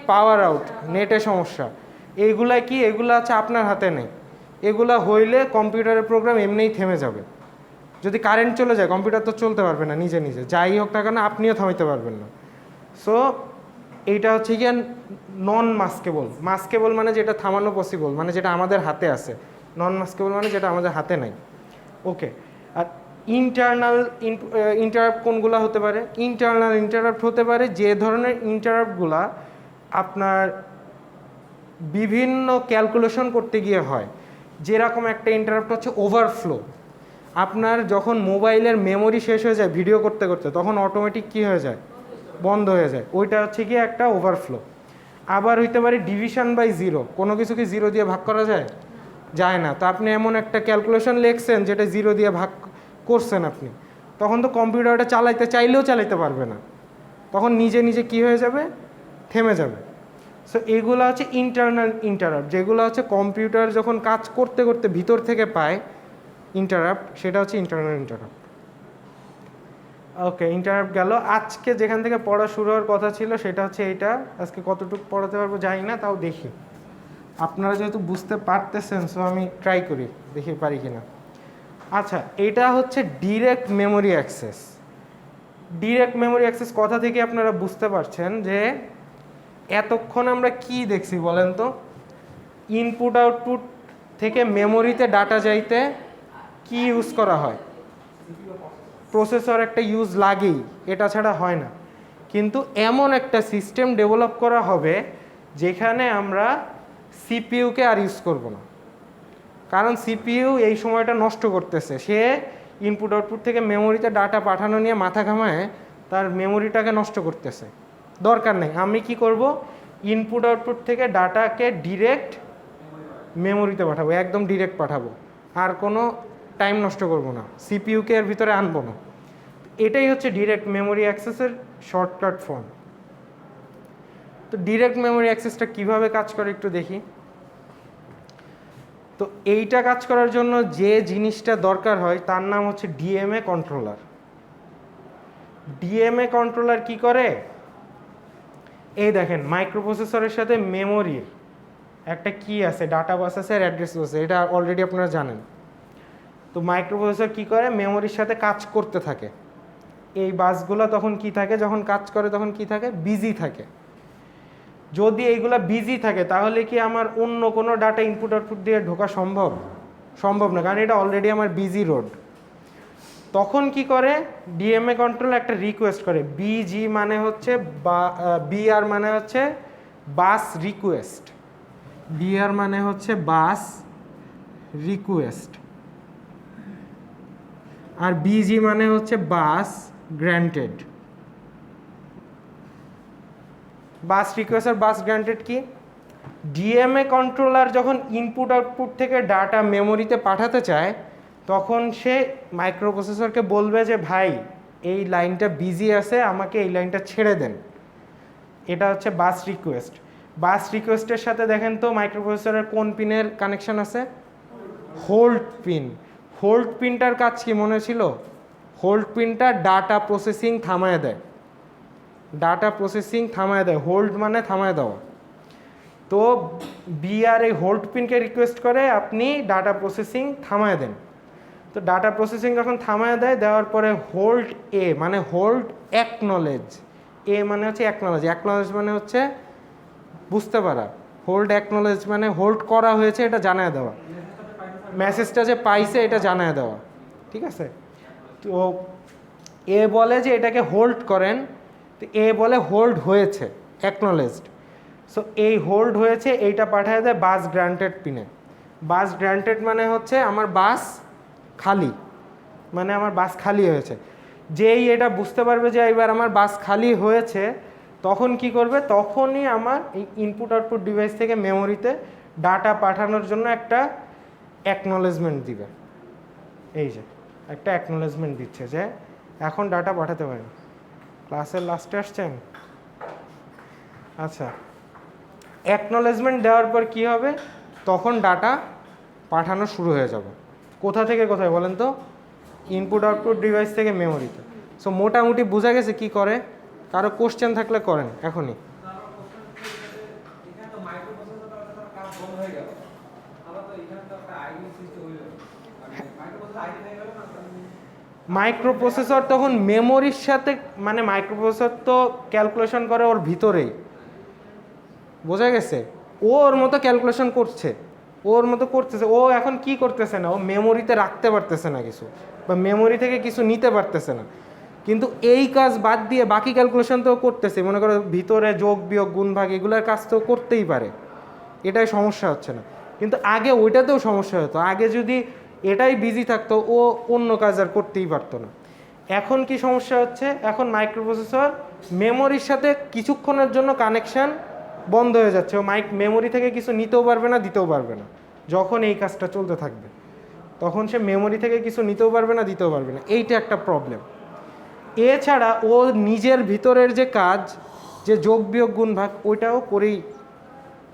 পাওয়ার আউট, নেটের সমস্যা। এইগুলা কি? এগুলা আছে আপনার হাতে নেই। এগুলা হইলে কম্পিউটারের প্রোগ্রাম এমনিই থেমে যাবে। যদি কারেন্ট চলে যায় কম্পিউটার তো চলতে পারবে না নিজে নিজে, যাই হোক না কেন আপনিও থামাইতে পারবেন না। সো এইটা হচ্ছে গিয়ে নন মাস্কেবল। মাস্কেবল মানে যেটা থামানো পসিবল, মানে যেটা আমাদের হাতে আছে। নন মাস্কেবল মানে যেটা আমাদের হাতে নাই। ওকে, আর ইন্টারনাল ইন্টারাপ্ট কোনগুলো হতে পারে? ইন্টারনাল ইন্টারাপ্ট হতে পারে যে ধরনের ইন্টারাপ্টগুলা আপনার বিভিন্ন ক্যালকুলেশন করতে গিয়ে হয়। যেরকম একটা ইন্টারাপ্ট হচ্ছে ওভারফ্লো। আপনার যখন মোবাইলের মেমোরি শেষ হয়ে যায় ভিডিও করতে করতে, তখন অটোমেটিক কী হয়ে যায়? বন্ধ হয়ে যায়। ওইটা হচ্ছে গিয়ে একটা ওভারফ্লো। আবার হইতে পারে ডিভিশন বাই জিরো। কোনো কিছুকে জিরো দিয়ে ভাগ করা যায়? যায় না। তো আপনি এমন একটা ক্যালকুলেশন লিখছেন যেটা জিরো দিয়ে ভাগ করছেন আপনি, তখন তো কম্পিউটারটা চালাইতে চাইলেও চালাইতে পারবে না, তখন নিজে নিজে কি হয়ে যাবে? থেমে যাবে। সো এগুলো হচ্ছে ইন্টারনাল ইন্টারাপ্ট, যেগুলো হচ্ছে কম্পিউটার যখন কাজ করতে করতে ভিতর থেকে পায় ইন্টারাপ্ট, সেটা হচ্ছে ইন্টারনাল ইন্টারাপ্ট। ওকে, ইন্টারাপ্ট গেল। আজকে যেখান থেকে পড়া শুরু হওয়ার কথা ছিল সেটা হচ্ছে এইটা। আজকে কতটুকু পড়াতে পারবো জানি না, তাও দেখি। আপনারা যেহেতু বুঝতে পারতেছেন, সো আমি ট্রাই করি, দেখি পারি কিনা। আচ্ছা, এটা হচ্ছে direct memory access. Direct memory access কথা থেকে আপনারা বুঝতে পারছেন যে এতক্ষণ আমরা কি দেখছি বলেন তো? ইনপুট আউটপুট থেকে মেমোরিতে ডাটা যাইতে কি ইউজ করা হয়? প্রসেসর একটা ইউজ লাগেই, এটা ছাড়া হয় না। কিন্তু এমন একটা সিস্টেম ডেভেলপ করা হবে যেখানে আমরা সিপিইউকে আর ইউজ করব না, কারণ সিপিইউ এই সময়টা নষ্ট করতেছে। সে ইনপুট আউটপুট থেকে মেমোরিতে ডাটা পাঠানো নিয়ে মাথা ঘামায় তার মেমোরিটাকে নষ্ট করতেছে। দরকার নেই। আমি কি করব? ইনপুট আউটপুট থেকে ডাটাকে ডিরেক্ট মেমোরিতে পাঠাবো, একদম ডিরেক্ট পাঠাবো, আর কোনো টাইম নষ্ট করব না, সিপিইউকে এর ভিতরে আনবো না। এটাই হচ্ছে ডিরেক্ট মেমোরি অ্যাক্সেসের শর্টকাট ফর্ম। তো ডিরেক্ট মেমোরি অ্যাক্সেসটা কিভাবে কাজ করে একটু দেখি। তো এইটা কাজ করার জন্য যে জিনিসটা দরকার হয় তার নাম হচ্ছে ডিএমএ কন্ট্রোলার। ডিএমএ কন্ট্রোলার কি করে? এই দেখেন, মাইক্রোপ্রসেসরের সাথে মেমোরির একটা কি আছে, ডাটা বাস আছে আর অ্যাড্রেস বাস আছে, এটা অলরেডি আপনারা জানেন। তো মাইক্রোপ্রসেসর কি করে? মেমোরির সাথে কাজ করতে থাকে। এই বাসগুলো তখন কি থাকে? যখন কাজ করে তখন কি থাকে? বিজি থাকে। যদি এইগুলা বিজি থাকে তাহলে কি আমার অন্য কোনো ডাটা ইনপুট আউটপুট দিয়ে ঢোকা সম্ভব? সম্ভব না, কারণ এটা অলরেডি আমার বিজি রোড। তখন কি করে? ডিএমএ কন্ট্রোল একটা রিকোয়েস্ট করে। বিজি মানে হচ্ছে বিআর মানে হচ্ছে বাস রিকোয়েস্ট, বিআর মানে হচ্ছে বাস রিকোয়েস্ট, আর বিজি মানে হচ্ছে বাস গ্র্যান্টেড। বাস রিকোয়েস্ট আর বাস গ্র্যান্টেড কি? ডিএমএ কন্ট্রোলার যখন ইনপুট আউটপুট থেকে ডাটা মেমোরিতে পাঠাতে চায় তখন সে মাইক্রোপ্রসেসরকে বলবে যে ভাই এই লাইনটা বিজি আছে, আমাকে এই লাইনটা ছেড়ে দেন। এটা হচ্ছে বাস রিকোয়েস্ট। বাস রিকোয়েস্টের সাথে দেখেন তো মাইক্রোপ্রসেসরের কোন পিনের কানেকশন আছে? Hold pin. হোল্ড পিনটার কাজ কি মনে ছিল? হোল্ড পিনটা ডাটা প্রসেসিং থামায় দেয়, ডাটা প্রসেসিং থামায় দেয়। হোল্ড মানে থামায় দেওয়া। তো বিআর এই হোল্ড পিনকে রিকোয়েস্ট করে আপনি ডাটা প্রসেসিং থামায় দেন। তো ডাটা প্রসেসিং যখন থামায় দেয়, দেওয়ার পরে হোল্ড এ মানে হোল্ড অ্যাকনলেজ। এ মানে হচ্ছে অ্যাকনলেজ, অ্যাকনলেজ মানে হচ্ছে বুঝতে পারা। হোল্ড অ্যাকনলেজ মানে হোল্ড করা হয়েছে এটা জানায় দেওয়া, মেসেজটা যে পাইছে এটা জানায় দেওয়া। ঠিক আছে? তো এ বলে যে এটাকে হোল্ড করেন, তো এ বলে হোল্ড হয়েছে, অ্যাকনলেজড। সো এই হোল্ড হয়েছে এইটা পাঠায় দেয় বাস গ্রান্টেড পিনে। বাস গ্রান্টেড মানে হচ্ছে আমার বাস খালি, মানে আমার বাস খালি হয়েছে। যেই এটা বুঝতে পারবে যে এবার আমার বাস খালি হয়েছে, তখন কি করবে? তখনই আমার এই ইনপুট আউটপুট ডিভাইস থেকে মেমোরিতে ডাটা পাঠানোর জন্য একটা অ্যাকনলেজমেন্ট দিবে। এই যে একটা অ্যাকনোলেজমেন্ট দিচ্ছে যে এখন ডাটা পাঠাতে পারেন। ক্লাসের লাস্টে আসছেন? আচ্ছা, অ্যাকনোলেজমেন্ট দেওয়ার পর কি হবে, তখন ডাটা পাঠানো শুরু হয়ে যাবে। কোথা থেকে কোথায় বলেন তো? ইনপুট আউটপুট ডিভাইস থেকে মেমোরিতে। সো মোটামুটি বোঝা গেছে কি করে। কারো কোশ্চেন থাকলে করেন এখনই। মাইক্রোপ্রসেসর তখন মেমোরির সাথে, মানে মাইক্রোপ্রসেসর তো ক্যালকুলেশন করে ওর ভিতরেই, বোঝা গেছে? ও ওর মতো ক্যালকুলেশন করছে, ওর মতো করতেছে। ও এখন কি করতেছে না, ও মেমোরিতে রাখতে পারতেছে না কিছু, বা মেমোরি থেকে কিছু নিতে পারতেছে না। কিন্তু এই কাজ বাদ দিয়ে বাকি ক্যালকুলেশন তো করতেছে। মনে করো ভিতরে যোগ বিয়োগ গুণ ভাগ এগুলোর কাজ তো করতেই পারে, এটাই সমস্যা হচ্ছে না। কিন্তু আগে ওইটাতেও সমস্যা হতো। আগে যদি এটাই বিজি থাকতো, ও অন্য কাজ আর করতেই পারতো না। এখন কি সমস্যা হচ্ছে, এখন মাইক্রোপ্রসেসর মেমোরির সাথে কিছুক্ষণের জন্য কানেকশান বন্ধ হয়ে যাচ্ছে। ও মেমোরি থেকে কিছু নিতেও পারবে না, দিতেও পারবে না। যখন এই কাজটা চলতে থাকবে তখন সে মেমোরি থেকে কিছু নিতেও পারবে না, দিতেও পারবে না। এইটা একটা প্রবলেম। এছাড়া ও নিজের ভিতরের যে কাজ, যে যোগ বিয়োগ গুণ ভাগ, ওইটাও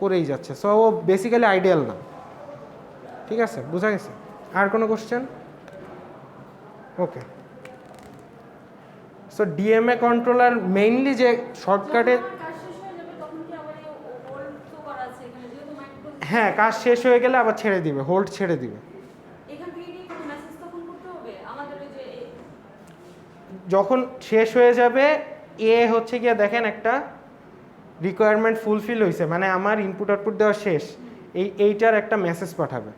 করেই যাচ্ছে। সো ও বেসিক্যালি আইডিয়াল না। ঠিক আছে, বোঝা গেছে? আর কোনো কোশ্চেন? ওকে। সো ডিএমএ কন্ট্রোলার মেইনলি যে শর্টকাটে, যখন কাজ শেষ হয়ে যাবে তখন কি আবার এই হোল্ড তো করা আছে এখানে, যেহেতু মাইক্রোপ্রসেসর হ্যাঁ, কাজ শেষ হয়ে গেলে আবার ছেড়ে দিবে, হোল্ড ছেড়ে দিবে। এখান থেকে কি কোনো মেসেজ তখন করতে হবে আমাদের? ওই যে যখন শেষ হয়ে যাবে, হচ্ছে গিয়ে দেখেন একটা রিকোয়ারমেন্ট ফুলফিল হয়েছে, মানে আমার ইনপুট আউটপুট দেওয়া শেষ, এইটার একটা মেসেজ পাঠাবে।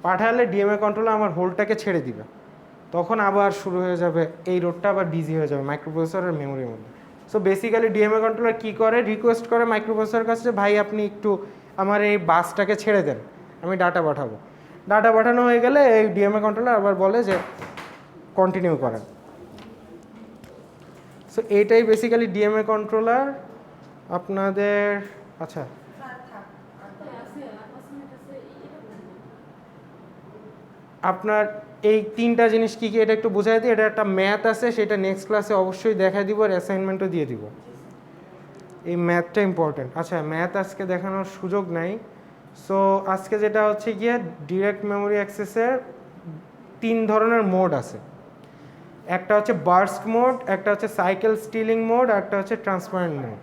পাঠালে ডিএমএ কন্ট্রোলার আমার হোল্ডটাকে ছেড়ে দিবে। তখন আবার শুরু হয়ে যাবে, এই রোডটা আবার বিজি হয়ে যাবে মাইক্রোপ্রসেসর আর মেমোরির মধ্যে। সো বেসিক্যালি ডিএমএ কন্ট্রোলার কী করে, রিকোয়েস্ট করে মাইক্রোপ্রসেসরের কাছে, ভাই আপনি একটু আমার এই বাসটাকে ছেড়ে দেন, আমি ডাটা পাঠাবো। ডাটা পাঠানো হয়ে গেলে এই ডিএমএ কন্ট্রোলার আবার বলে যে কন্টিনিউ করেন। সো এইটাই বেসিক্যালি ডিএমএ কন্ট্রোলার আপনাদের। আচ্ছা, স্যার থাক আর আছে আর 5 মিনিট আছে, এটা বলবো। আপনার এই তিনটা জিনিস কী কী এটা একটু বোঝাই দিই। এটা একটা ম্যাথ আছে, সেটা নেক্সট ক্লাসে অবশ্যই দেখা দিব, আর অ্যাসাইনমেন্টও দিয়ে দিব। এই ম্যাথটা ইম্পর্টেন্ট। আচ্ছা, ম্যাথ আজকে দেখানোর সুযোগ নাই। সো আজকে যেটা হচ্ছে গিয়ে ডিরেক্ট মেমোরি অ্যাক্সেসের 3 ধরনের মোড আছে। একটা হচ্ছে বার্স্ট মোড, একটা হচ্ছে সাইকেল স্টিলিং মোড, আর একটা হচ্ছে ট্রান্সপারেন্ট মোড।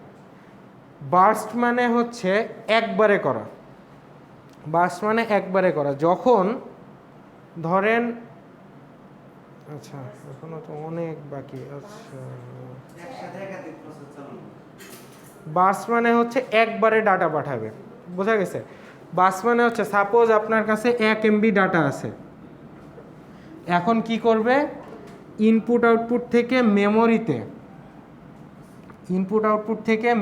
বার্স্ট মানে হচ্ছে একবারে করা। বার্স্ট মানে একবারে করা, যখন ধরেন, আচ্ছা এখনো তো অনেক বাকি। আচ্ছা, বাস মানে হচ্ছে একবারে ডাটা পাঠাবে, বোঝা গেছে? বাস মানে হচ্ছে সাপোজ আপনার কাছে 1 MB ডাটা আছে, এখন কি করবে, ইনপুট আউটপুট থেকে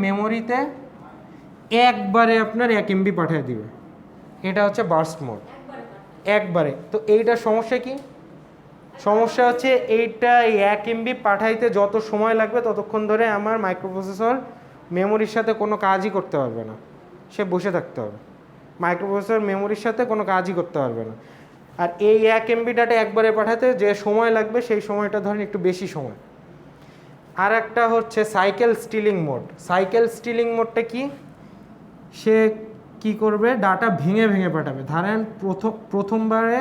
মেমোরিতে একবারে আপনার 1 MB পাঠিয়ে দিবে। এটা হচ্ছে বার্স্ট মোড, একবারে। তো এইটার সমস্যা কি? সমস্যা হচ্ছে এইটা 1 MB পাঠাইতে যত সময় লাগবে ততক্ষণ ধরে আমার মাইক্রোপ্রসেসর মেমোরির সাথে কোনো কাজই করতে পারবে না, সে বসে থাকতে হবে। মাইক্রোপ্রসেসর মেমোরির সাথে কোনো কাজই করতে পারবে না। আর এই 1 MB ডাটা একবারে পাঠাতে যে সময় লাগবে সেই সময়টা ধরেন একটু বেশি সময়। আর একটা হচ্ছে cycle stealing mode. Cycle stealing মোডটা কি? সে কি করবে, ডাটা ভেঙে ভেঙে পাঠাবে। ধরেন প্রথমবারে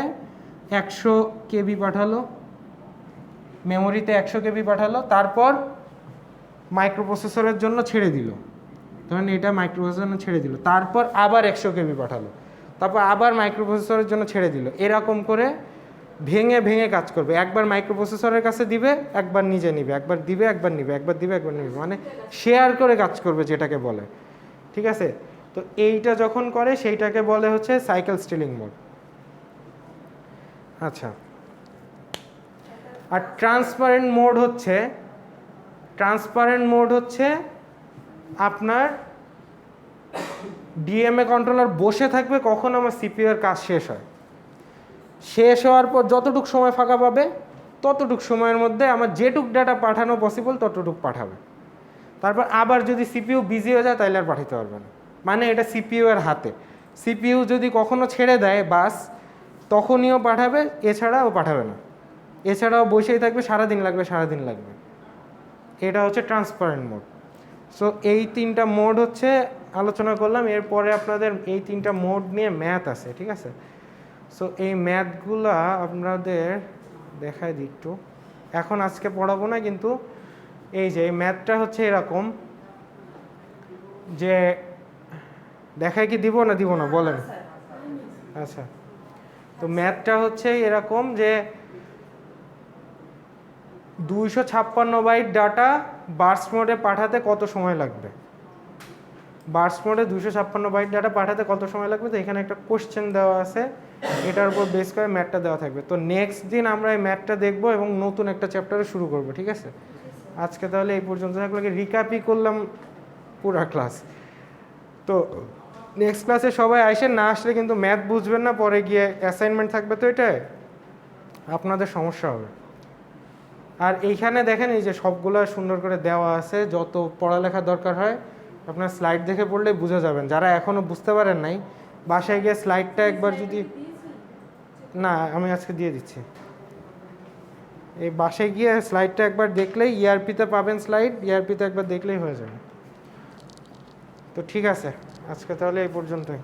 100 KB পাঠালো, মেমোরিতে 100 KB পাঠালো, তারপর মাইক্রোপ্রসেসরের জন্য ছেড়ে দিল। ধরেন এটা মাইক্রোপ্রসেসরের জন্য ছেড়ে দিল, তারপর আবার 100 KB পাঠালো, তারপর আবার মাইক্রোপ্রসেসরের জন্য ছেড়ে দিল। এরকম করে ভেঙে ভেঙে কাজ করবে। একবার মাইক্রোপ্রসেসরের কাছে দিবে, একবার নিজে নিবে, একবার দিবে, একবার নিবে, একবার দিবে, একবার নিবে, মানে শেয়ার করে কাজ করবে যেটাকে বলে। ঠিক আছে? তো এইটা যখন করে সেইটাকে বলে হচ্ছে সাইকেল স্টিলিং মোড। আচ্ছা, আর ট্রান্সপারেন্ট মোড হচ্ছে আপনার ডিএমএ কন্ট্রোলার বসে থাকবে কখন আমার সিপিইউ এর কাজ শেষ হয়। শেষ হওয়ার পর যতটুকু সময় ফাঁকা পাবে ততটুকু সময়ের মধ্যে আমার যেটুক ডাটা পাঠানো পসিবল ততটুকু পাঠাবে। তারপর আবার যদি সিপিইউ বিজি হয়ে যায় তাহলে আর পাঠাতে পারবে না। মানে এটা সিপিইউ এর হাতে। সিপিইউ যদি কখনো ছেড়ে দেয় বাস, তখনইও পাঠাবে, এছাড়া ও পাঠাবে না। এছাড়াও বসেই থাকবে, সারাদিন লাগবে, সারাদিন লাগবে। এটা হচ্ছে ট্রান্সপারেন্ট মোড। সো এই তিনটা মোড হচ্ছে আলোচনা করলাম। এরপরে আপনাদের এই তিনটা মোড নিয়ে ম্যাথ আছে, ঠিক আছে? সো এই ম্যাথগুলা আপনাদের দেখাই দিই একটু, এখন আজকে পড়াবো না, কিন্তু এই যে এই ম্যাথটা হচ্ছে এরকম যে দেখাই কি দিব না বলেন। আচ্ছা, তো ম্যাথটা হচ্ছে এরকম যে 256 বাইট ডাটা বার্স্ট মোডে পাঠাতে কত সময় লাগবে, বার্স্ট মোডে 256 বাইট ডাটা পাঠাতে কত সময় লাগবে। তো এখানে একটা কোশ্চেন দেওয়া আছে, এটার উপর বেস করে ম্যাথটা দেওয়া থাকবে। তো নেক্সট দিন আমরা এই ম্যাথটা দেখবো এবং নতুন একটা চ্যাপ্টারে শুরু করব, ঠিক আছে? আজকে তাহলে এই পর্যন্ত থাকলে, রিক্যাপই করলাম পুরো ক্লাস। তো নেক্সট ক্লাসে সবাই আসেন, না আসলে কিন্তু ম্যাথ বুঝবেন না, পরে গিয়ে অ্যাসাইনমেন্ট থাকবে, তো এটাই আপনাদের সমস্যা হবে। আর এইখানে দেখেন এই যে সবগুলো সুন্দর করে দেওয়া আছে, যত পড়ালেখা দরকার হয় আপনার স্লাইড দেখে পড়লেই বুঝে যাবেন। যারা এখনও বুঝতে পারেন নাই, বাসায় গিয়ে স্লাইডটা একবার যদি, না আমি আজকে দিয়ে দিচ্ছি, এই বাসায় গিয়ে স্লাইডটা একবার দেখলেই, ইআরপিতে পাবেন স্লাইড, ইআরপিতে একবার দেখলেই হয়ে যাবে। তো ঠিক আছে, আজকে তাহলে এই পর্যন্তই।